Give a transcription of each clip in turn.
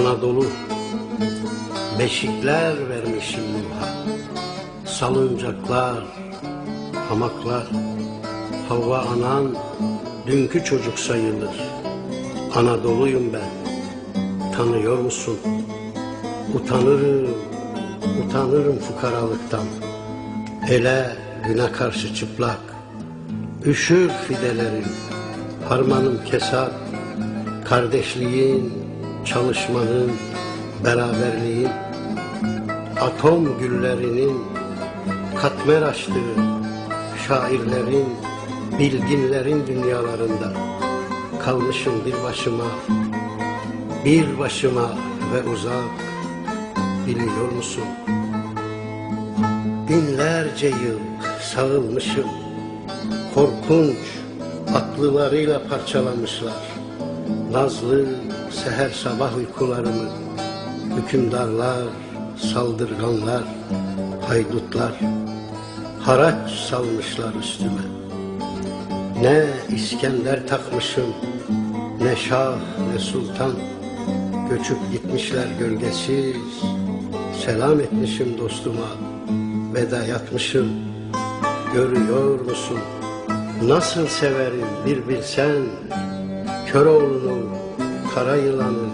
Anadolu, beşikler vermişim Nur'a, salıncaklar, hamaklar. Havva anan dünkü çocuk sayılır. Anadolu'yum ben, tanıyor musun? Utanırım, utanırım fukaralıktan. Hele güne karşı çıplak, üşür fidelerim, harmanım kesat. Kardeşliğin, çalışmanın, beraberliğin, atom güllerinin katmer açtığı şairlerin, bilginlerin dünyalarında kalmışım bir başıma ve uzak, biliyor musun? Binlerce yıl sağılmışım, korkunç aklılarıyla parçalamışlar nazlı seher sabah uykularımı. Hükümdarlar, saldırganlar, haydutlar haraç salmışlar üstüme. Ne İskender takmışım, ne şah ne sultan, göçüp gitmişler gölgesiz. Selam etmişim dostuma, veda yatmışım. Görüyor musun nasıl severim bir bilsen, Köroğlu'nu, kara yılanı,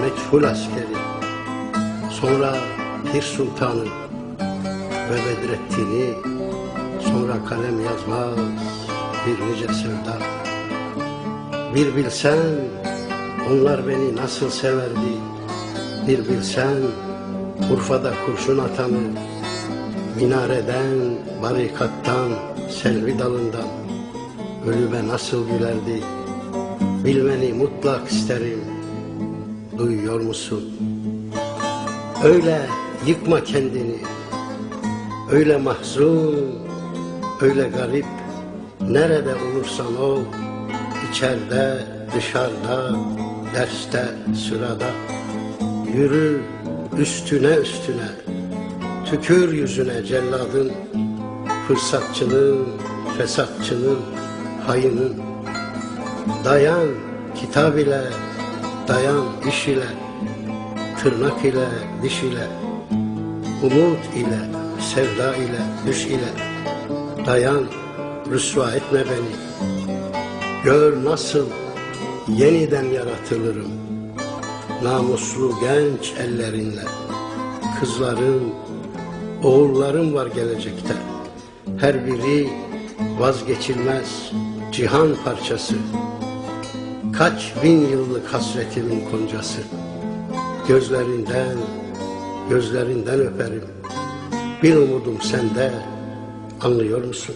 meçhul askeri, sonra Pir Sultan'ı ve Bedrettin'i, sonra kalem yazmaz bir nice sevda. Bir bilsen onlar beni nasıl severdi, bir bilsen Urfa'da kurşun atanı, minareden, barikattan, selvi dalından ölüme nasıl gülerdi. Bilmeni mutlak isterim, duyuyor musun? Öyle yıkma kendini, öyle mahzun, öyle garip. Nerede olursan ol, içeride, dışarıda, derste, sırada. Yürü üstüne, tükür yüzüne celladın, fırsatçının, fesatçının, hainin. Dayan kitap ile, dayan iş ile, tırnak ile, diş ile, umut ile, sevda ile, düş ile. Dayan, rüsva etme beni. Gör nasıl yeniden yaratılırım. Namuslu genç ellerinle. Kızlarım, oğullarım var gelecekte. Her biri vazgeçilmez cihan parçası. Kaç bin yıllık hasretimin koncası. Gözlerinden öperim. Bir umudum sende, anlıyor musun?